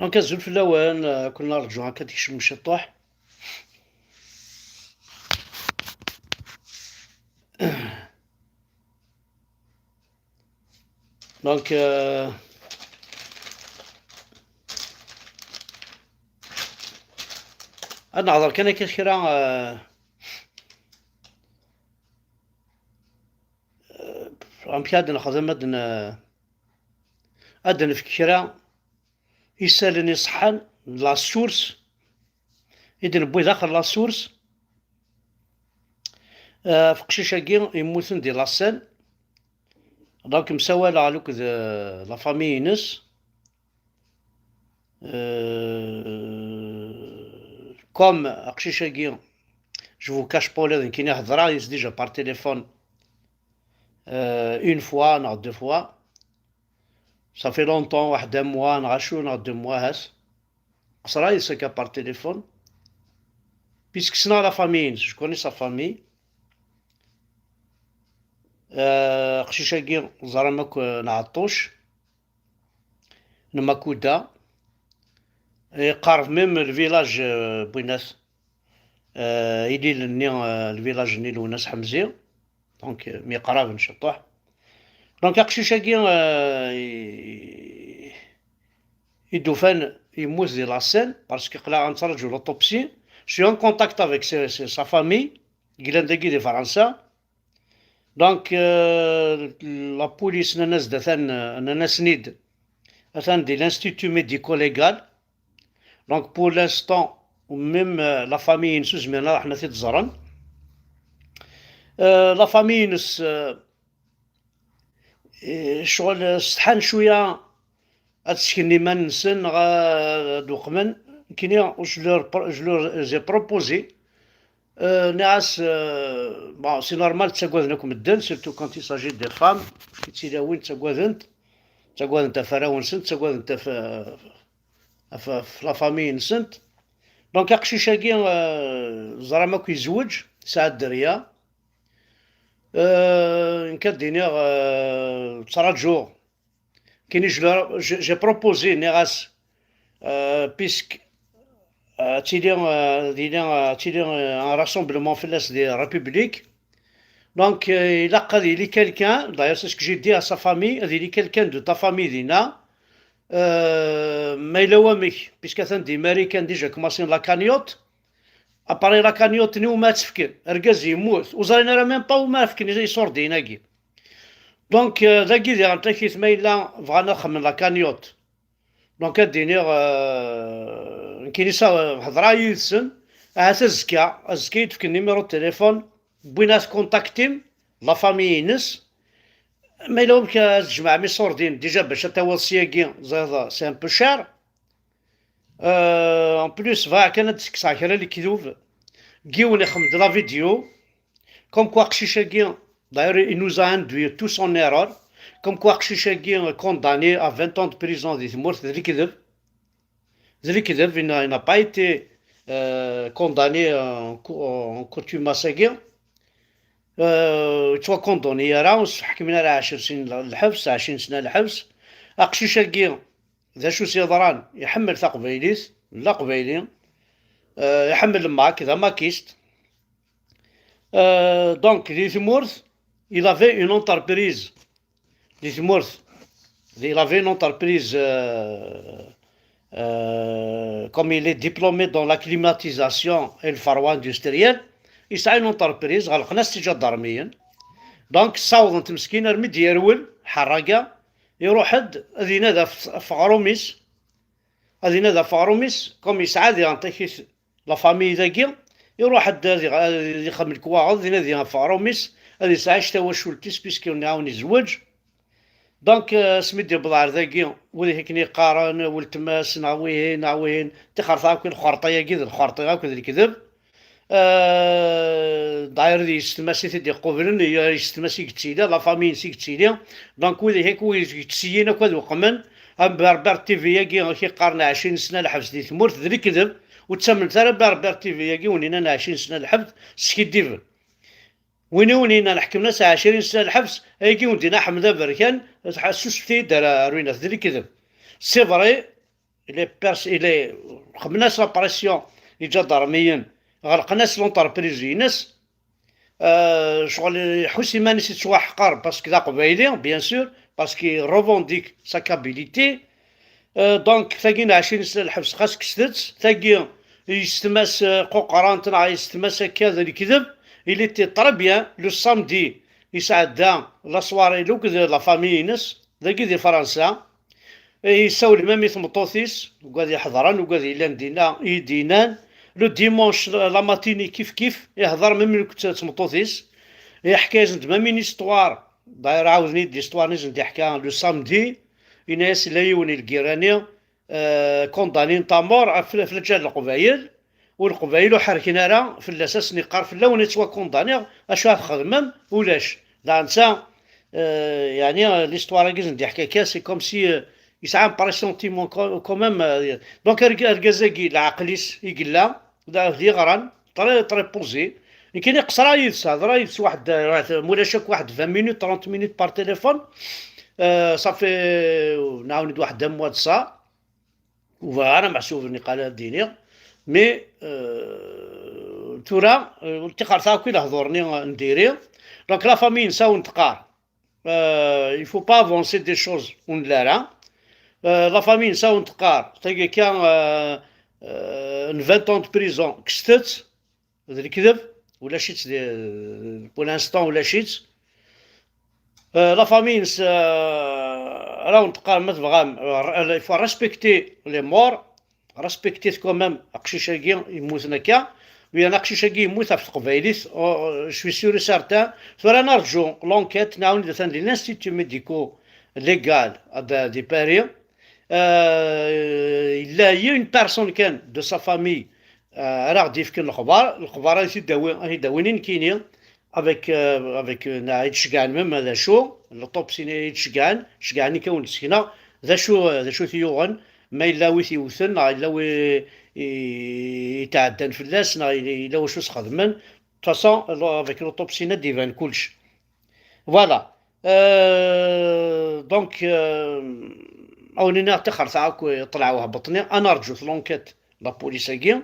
دونك الزول في اللوان كنا نرجعو هكا تكشم الشطوح. دونك أنا نهضر كان هكا كرا أمك هاد نخدم هاد نفكرا يسالني صحان لا سورس إذا نبوي داخل لا سورس في قشيشاكي يموتن دي لاسان. دونك مساوالة على هكذا لا فامي ينس كوم قشيشاكي جو فو كاش بولي كي نهضرا يس ديجا بار تيليفون اون فوا ناغ دو فوا صافي لونطون واحد ان موا ناغ شو ناغ دو موا هاس قصرا يسكا بار تيليفون بيسك سنا لا فامي جو كوني سا فامي. قشيشاكي زرا ماك نعطوش نماكودا يقارب ميم الفيلاج بويناس يدي لني الفيلاج نيل وناس حمزي دونك مي قراب نشطوح. دونك قشيشاكي يدوفان يموت دي لاسين باسكو قلا غنترجو لوطوبسي شي اون كونتاكت افيك سا فامي قلان داكي دي فرنسا. دونك لا بوليس ناس داثان ناس نيد اثان دي لانستيتو ميديكو ليغال. دونك بور لانستون ميم لا فامي نسو زمينا حنا تيتزرن لا فامي نس شغل سطحان شويه هادشي ما نسن غا دوقمن كينيا جو زي بروبوزي ناس بون سي نورمال تساكوذنك مدن سيرتو كونت يساجي دي فام كي تيلاوين تساكوذنت فراون سنت تساكوذنت في لا فامي نسنت. دونك قشيشاكي زرا ماكو يزوج ساعة دريا نكديني تراجو كيني جي بروبوزي نيغاس بيسك تيدي ان راسومبلمون في الناس دي ريبوبليك. دونك يلقى لي كالكان داير ساسكو جي دي ا سا فامي هذي لي كالكان دو تا فامي دينا ما يلوامك بيسك ثان دي ماريكان ديجا كوماسين لا كانيوت اباري لا كانيوت ني وما تفكر ركاز يموت وزارينا راه ميم با وما فكر يصور ديناكي. دونك ذاكي دي غنتاكيت ما الا بغانا نخمم لا كانيوت دونك اديني كينيسا هضرا يدسن تزكا يدفك النيميرو التليفون بويناس كونتاكتيم لا فامي ينس ما يلوم كتجمع مي صوردين ديجا باش تواصياكي زاد سي ان بو شار اون بلوس فا كانت ساكره لي كيدوف كيوني خمد لا فيديو كوم كوا قشيشاكي داير نوز اندوي تو سون ايرور كوم كوا قشيشاكي كونداني ا 20 ans de prison دي ثمورت ذلك كذب il n'a pas été condamné en contumace. توا كوندوني راه حكمنا على 10 سنين الحبس 20 سنه الحبس. قشيشاكي ذا شو سيضران يحمل تقبيليس لا قبيلي يحمل معاك اذا ما كيست. دونك دي ثمورت il avait une entreprise دي ثمورت il avait une entreprise comme il est diplômé dans la climatisation et le pharo industriel يسعى une entreprise غلق ناس تيجا ضرميا. دونك صاوضت مسكين رمي يرول حرقه يروح حد هذي نادا في غروميس هذي نادا في غروميس كوم يسعى ذي غنطيكيس لا فامي ذاكي يروح حد هذي يخمم الكواعد هذي نادا في غروميس هذي ساعة شتا واش ولتيس بيسكي نعاون يزوج. دونك سميتي بضاعر ذاكي وذي هيك قارن والتماس نعوين تخرطا كل خرطيه كذا الخرطيه كذا الكذب داير دي يستماسي تدي قبرن يستماسي كتسيدا لا فامي سي كتسيدا. دونك وذي هيك وي كتسيينا كذا وقمن بربر تي في ياكي كي قارنا 20 سنه الحبس دي ثمورت ذري كذب وتسمن ترى بربر تي في ياكي ونينا 20 سنه الحبس سكيدير وينونينا نحكمنا 20 سنه الحبس هيجي ودينا حمد بركان سوستي دار روينا ذري كذب سي فري إلي خمناس لابريسيون يجا ضرميا غلقناس لونتربريز ينس شغل يحس يمانيس يتسوا حقار باسكو ذا قبايلي بيان سور باسكو ريفونديك سا كابيليتي دونك ثاقينا 20 سنة الحبس خاص كسدت ثاقي يستماس قوقران تنع يستماس كذا الكذب إلي تي طري بيان لو سامدي يسعد دا لا سواري لو كذا لا فامي نس ذاكي دي فرنسا يساول مامي ثمطوثيس وقاد يحضران وقاد يلان دينا يدينان لو ديمونش لا ماتيني كيف يهضر مامي كنت ثمطوثيس يحكي زند مامي نيستوار داير عاوزني دي ستوار نزند يحكي لو سامدي يناس لا يوني الكيراني كوندانين تامور في رجال القبايل والقبايل وحركنا راه في الاساس نقار في اللون يتوا كونداني اش خدمم ولاش لا انسى يعني ليستوار كيز ندي حكاكا سي كوم سي يسعى بريسونتيمون كوميم دونك الكازاكي العقليس يقلا دي غران طري بوزي كاين يقصر يتهضر يتس واحد مولاشاك واحد 20 مينوت 30 مينوت بار تليفون صافي نعاود واحد موا دصا وفوالا محسوب النقاله الدينيه مي تورا التقار تاعو كي هضرني نديري دونك لا فامي نساو نتقار il faut pas avancer des choses لا لا فامي نساو نتقار تلقى كان 20 ans de prison كستت هذا الكذب ولا شيت بور لانستون ولا شيت لا فامي راهو نتقار ما تبغى il faut respecter les morts respecter quand même قشيشاكي يموت هكا ويا قشيشاكي يموت في قبايليس شوي سيور سارتان فرانا نرجو لونكيت نعاون لي لانستيتو ميديكو ليغال دي باري الا هي اون بيرسون كان دو سا فامي راه غادي يفكر الخبار راه داوينين كاينين افيك يتشكعن ميم هذا شو لوطوبسي يتشكعن شكعني كون سكينه ذا شو ثيوغن ما الا ويث يوثن الا يتعدن في الناس الا واش خدمن فاصون افيك لوطوبسي ديفان كلشي فوالا دونك اونينا تاخر تاعك طلعوا هبطني انا رجوت لونكيت لا بوليساكي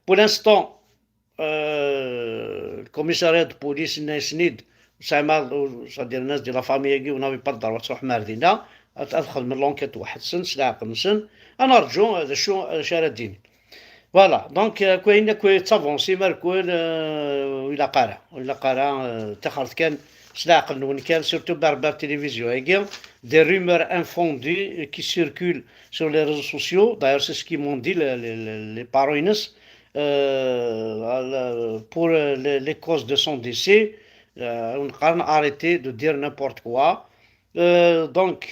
بور لانستون الكوميساريات دو بوليس نايسنيد صدير الناس ديال لا فاميكي ونافي با الدار تروح ماردينا ادخل من لونكيت واحد سن سلاعق نسن انا رجو هذا شو شارديني فوالا دونك كوين تافونسي ماركول ولا قرا تاخرت كان سلاعق نون كان سورتو باربار تيليفزيون هاكي دي رومور انفوندي كي سيركول سور لي ريزو سوسيو داير سي سكي مون دي لي باروينس pour les causes de son décès, on a arrêté de dire n'importe quoi. Donc,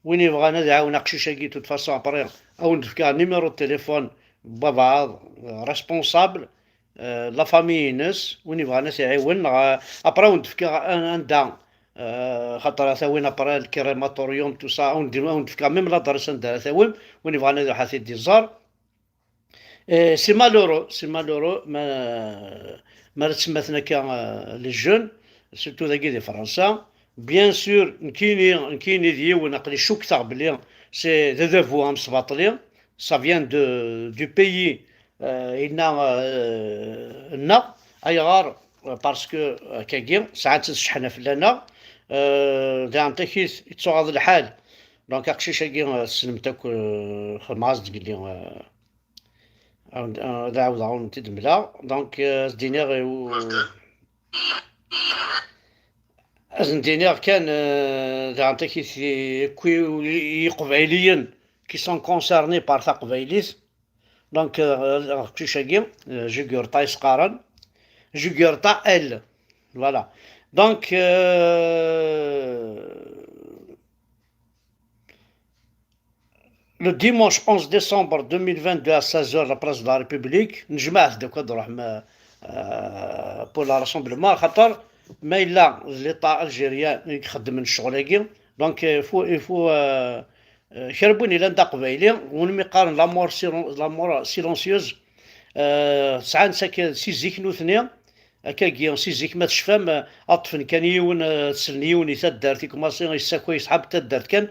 وين يبغانا نعاون قشيشاكي توت فاسون ابري او ندفكا نيميرو تليفون بابا ريسبونسابل لا فامي ناس وين يبغانا يعاون ابري ندفكا عندها خاطر ثاوين ابري الكريماتوريوم تو سا ندفكا ميم لا درس ندير ثاوين وين يبغانا ندير حاسي دي زار سي مالورو ما تسماتنا كا لي جون سيرتو ذاكي دي فرنسا بيان سور كاينين ديون نقلي شوكتا بلي سي دو ديفو ام سباطلي سا فيان دو بيي إنا نا ايغار باسكو كاكي ساعات تشحنا فلانا دا نتاكيس يتصوغ الحال دونك اقشيشاكي سلمتك خماس تقول لي عاود عاون تدملا دونك دينيغ دينيغ كان دانتاكي كوي قبايليين كي سون كونسيرني بار ثا قبايليس دونك قشيشاكي جوغورتا يسقارن جوغورتا ال فوالا دونك le dimanche 11 décembre 2022 à 16h la place de la République نجمع دوكا نروح pour le rassemblement خاطر ما الا ليطا الجيريان يخدم الشغل هاكي دونك يفو شربوني الا نتا قبايلي ونمي قارن لامور سيلونسيوز ساعات سي زيك نوثني هكاكي سي زيك ما تشفام اطفن كان يون تسلني يوني تدارتي كوماسي يساكو يسحب تدارت كان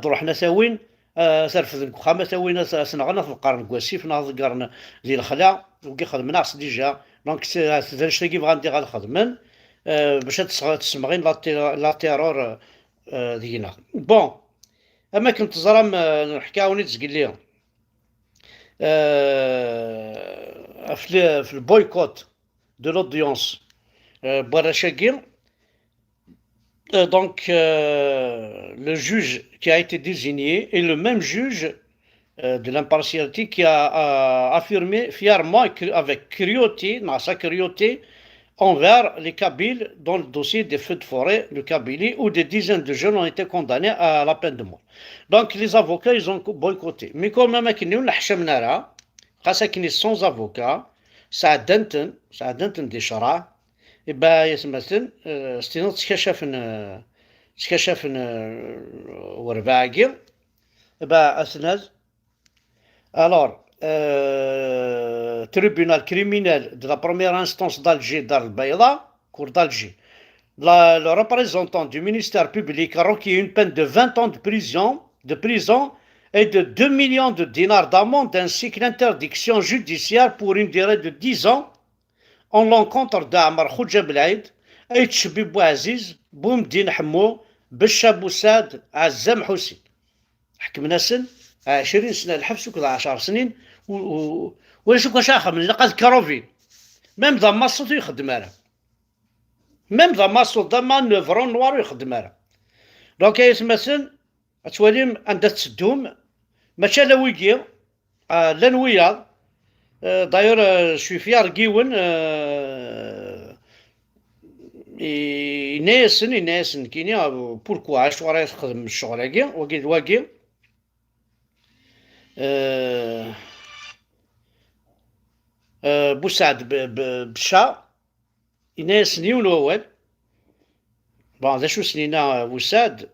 تروح حنا ثاوين ترفد الوخامة تاوينا سنغنا في القرن كواسيف ناض قرن ديال الخلا وكي خدمنا ديجا دونك تدرج تاكي بغا ندير غاد خدمن باش تسمغين لا تيرور دينا بون اما كنت زرام نحكاوني تزقل ليهم في البويكوت دو لودونس Barachagir. Donc, le juge qui a été désigné est le même juge de l'impartialité qui a affirmé fièrement, avec cruauté, dans sa cruauté, envers les Kabyles dans le dossier des feux de forêt de Kabylie où des dizaines de jeunes ont été condamnés à la peine de mort. Donc, les avocats, ils ont boycotté. Mais quand même, sans avocats, ça a Denton des charats. إبا يسمثل ستينو تكشفن ورباعي إبا أسناز alors tribunal criminel de la première instance d'Alger دار البيضاء cour d'Alger le représentant du ministère public a requis une peine de 20 ans de prison et de 2 millions de dinars d'amende ainsi que l'interdiction judiciaire pour une durée de 10 ans en l'encontre d'Amar Khouja Belaïd, H.B. Bouaziz, Boumdine Hammo, Bishab Boussad, Azam Hussein. حكمنا سن 20 سنة الحبس وكذا 10 سنين ولا شو كشاخة من لقد كروفين ميم ذا ماسوط يخدم على ميم ذا ماسوط ذا ما نوفرون نوار يخدم على دونك يسمى سن أتواليم عندها تسدوم ماشا لويكي لنويا d'ailleurs je suis fier Guiwen يناسن كينيا بوركوا عاش وراه يخدم الشغل هاكي واقي بوسعد بشا يناسن يون اول بون ذا شو سنينا بوسعد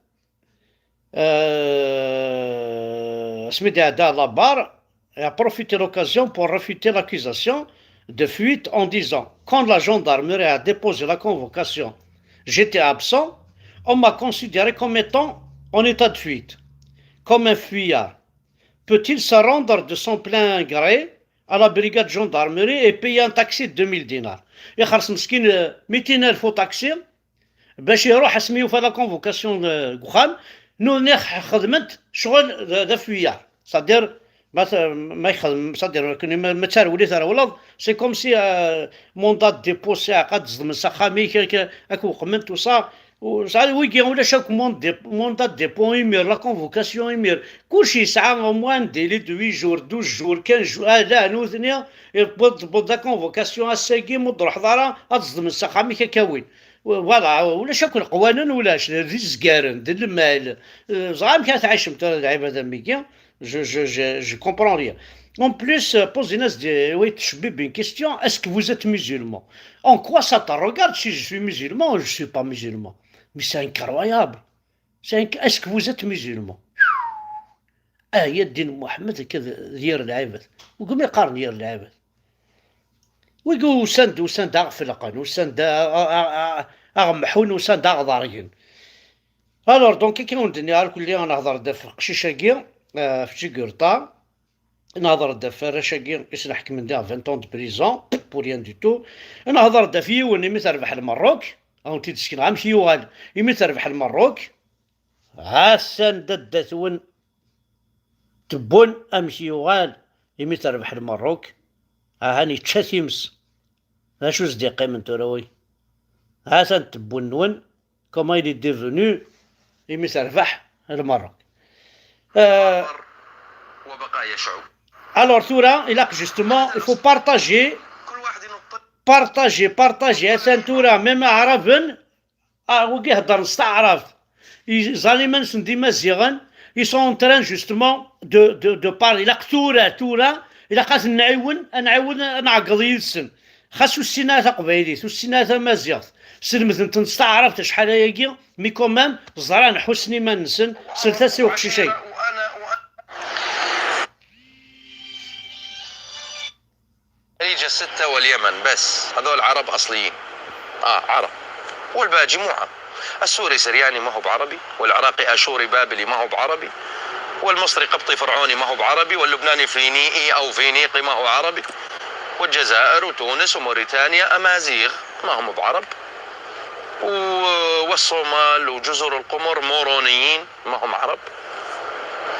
سميتها دا لابار et a profité de l'occasion pour réfuter l'accusation de fuite en disant « Quand la gendarmerie a déposé la convocation, j'étais absent, on m'a considéré comme étant en état de fuite, comme un fuyard. Peut-il se rendre de son plein gré à la brigade de gendarmerie et payer un taxi de 2000 dinars ?» يخلص مسكين 200,000 taxi باش يروح اسميو في لا كونفوكاسيون غخام نو خدمت شغل ذا فuyard c'est-à-dire ما يخدم صدر ما تسالولي ثرا ولاد سي كوم سي موندات ديبو ساعه قد تصدم السخامي اكو قمنت وصا وصار ويكي ولا شاك موندات ديبو يمير لا كونفوكاسيون يمير كلشي ساعه موان ديلي دو 8 جور 12 جور 15 جور لا نوثنيا بود لا كونفوكاسيون اساكي مضر حضاره تصدم السخامي كاوين فوالا ولا شاك القوانين ولاش ريزكارن ديال المال زعما كانت عايشه متى العباده ميكيا Je comprends rien. En plus, pose une question, est-ce que vous êtes musulman? En quoi ça te regarde si je suis musulman ou je ne suis pas musulman? Mais c'est incroyable. Est-ce que vous êtes musulman? آية الدين محمد كذا ديال العباد وقوم يقارن ديال العباد ويقول وسند أغفلقن وسند أغمحون وسند أغضارين. Alors donc كي ندني كل اللي أنا هضر دافع قشيشاكي في تشيكورتا نهضر دا فراشاكي كيس نحكم من دا 20 ans de prison pour rien du tout. انا هضر دا فيون يمي تربح المروك او تي تسكن غام شيوال يمي تربح المروك هاسان ددتون تبون امشيوال يمي تربح المروك هاني تشاتيمس هاشو صديقي من توراوي هاسان تبون نون كوما يلي ديفونو يمي تربح المروك وبقايا شعوب. Alors Toura, il a justement, il faut partager, هسان تورا مما عرفن وكي هضر نستعرف ظالما سندي مزيغن ils sont en train justement de parler لا تورا إلا قاس نعاون نعقض يلسن خاصو السينات قبايليت والسينات مزيغ سلمت نستعرف شحال هاكي مي كومام زران حسني ما نسن سلتاسي وقشي شيء. خليج الستة واليمن بس هذول عرب أصليين عرب والباقي مو عرب. السوري سرياني ما هو بعربي والعراقي أشوري بابلي ما هو بعربي والمصري قبطي فرعوني ما هو بعربي، واللبناني فينيقي أو فينيقي ما هو عربي، والجزائر وتونس وموريتانيا أمازيغ ما هم بعرب، والصومال وجزر القمر مورونيين ما هم عرب،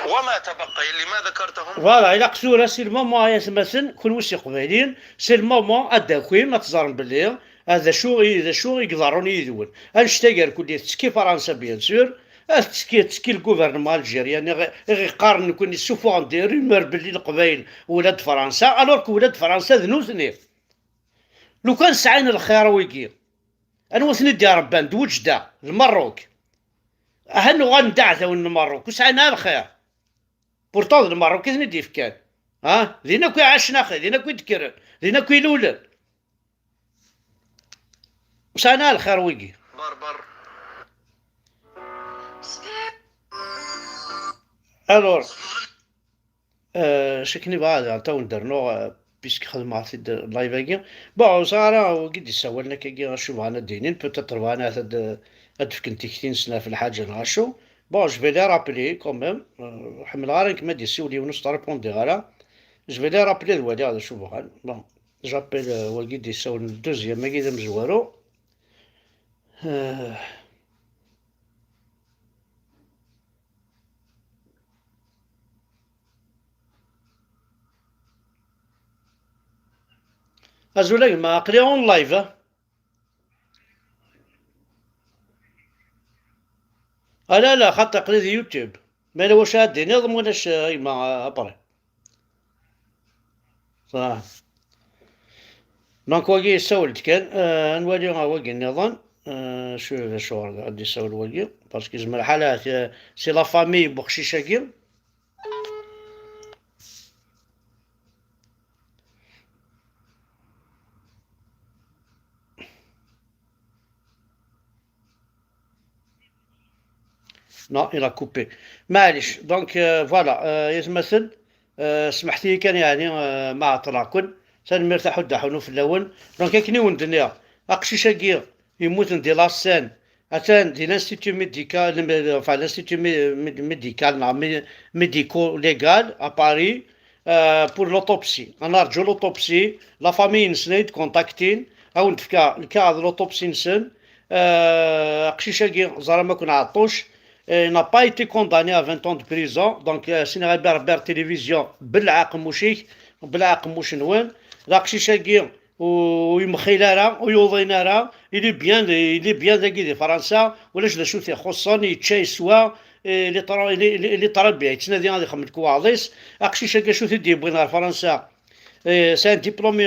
وما تبقى اللي ما ذكرتهم. فوالا إلا قصورة سي المومون يسمسن كون وسي قبايلين سي المومون أداكوين ما تزارن بلي هذا شو يقدرون يدون أنشتاقر كل تسكي فرنسا بيان سور تسكي الجوفرنمون الجيريان يقارن كون يسوفو عندي ريمور بلي القبايل ولاد فرنسا الوغ ولاد فرنسا ذنوثني لو كان سعينا الخير ويكي أنا وثني دي ربان دوجدة المروك أهنو غندع ذو المروك وسعينا الخير بورتون المروك كيف ندي فكان ذينا كوي عشنا خي ذينا كوي تكرر ذينا كوي لولن وسعينا الخير ويكي بربر الور شكني بعد تو ندرنو بيسك خدم عرفتي اللايف بون صراحة وقد يسولنا كي نشوف انا دينين بوتيتر انا هاد فكنتي كتين سنة في الحاجة نغاشو بون جو في لي رابلي كوميم حمل غارين كما دي سيولي ونص تريبوندي غالا جو في لي رابلي الوالي هذا شوفو غال بون جابيل وقد يسول الدوزيام ما كيدا مزوارو أزولاك ما أقلي أون لايف لا لا خاطر أقلي دي يوتيوب ما لا واش هادي نظم ولاش ما أبري صراحة دونك واقي سولت كان نولي واقي النظام شو غادي يسول واقي باسكو زعما الحالات سي لا فامي بوخشيشاكي نو إلا كوبي معليش دونك فوالا يتمثل سمحت لي كان يعني مع طلاقن سان مرتاح ودحونو في اللون دونك كني وندنيا اقشيشاكي يموت ندي لاسان اتان دي لانستيتو ميديكال فا لانستيتو ميديكال ميديكو ليغال ا باري بور لوتوبسي انا نرجو لوتوبسي لا فامي نسنيد كونتاكتين او نتفكا الكا لوتوبسي نسن اقشيشاكي زرا ما كون عطوش n'a pas été condamné à 20 ans de prison donc سينا غيبر تلفزيون بالعاقم وشيك بالعاقم وش نوان لاقشيشاكي ويمخيلارا ويوضينارا إلي بيان ذاكي دي فرنسا ولاش دا شو خصني يتشاي سوا اللي طرب بها يتنادي غادي يخمم كواعضيس اقشيشاكي شو تدي بغينا فرنسا c'est un diplômé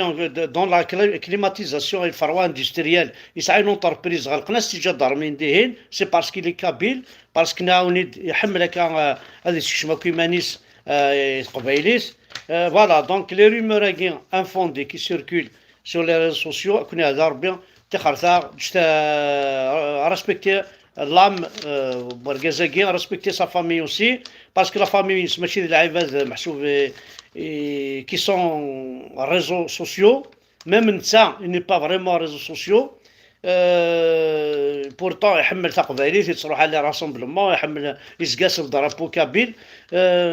dans la climatisation et le farwa industriel. Il s'agit d'une entreprise غلقنا استيجاد دارمين ديهين سي باسكو لي كابيل باسكو ناوني يحمل هكا هذا الشيء كيمانيس قبايليس فوالا دونك لي رومور هاكي انفوندي كي سيركول sur les réseaux sociaux كنا هذا ربي تخرثا respecter l'âme برغازاكي respecter sa famille aussi parce que la famille ماشي العباد محسوب qui sont réseaux sociaux, même ça, il n'est pas vraiment réseaux sociaux. Pourtant, يحمل تقبايليت يتصروح على راسمبلمون يحمل يسقاس الدرابو كابيل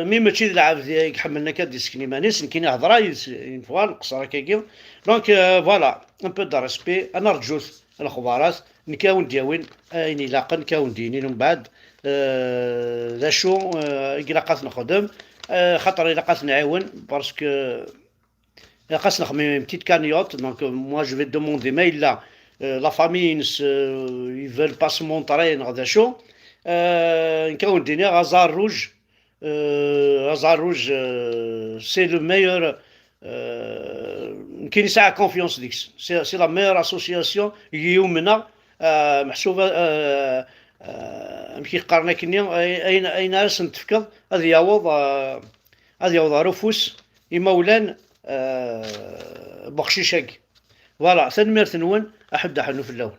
مي ماشي العاب يحملنا كديسكني مانيس كاين هضره ينفوال قصره كيكيو دونك فوالا ان بو دو ريسبي انا رجوت الاخبارات نكاون دياوين اين لاقا نكاون دينين ومن بعد ذا شو قلاقات نخدم خاطر إلا قاس نعاون باسكو إلا قاس نخمم بتيت كانيوت دونك موا جو في دوموندي ما إلا لا فامي يفول با سو مونطري غدا شو نكون ديني غازار روج سي لو ميور كاين ساعة كونفيونس ديكس سي لا ميور اسوسياسيون يومنا محسوبة مكي قارنا كني اين راس نتفكر هذا يعوض رفوس يمولان بخشيشاك فوالا ثاني مير ثنون احد حنو في اللون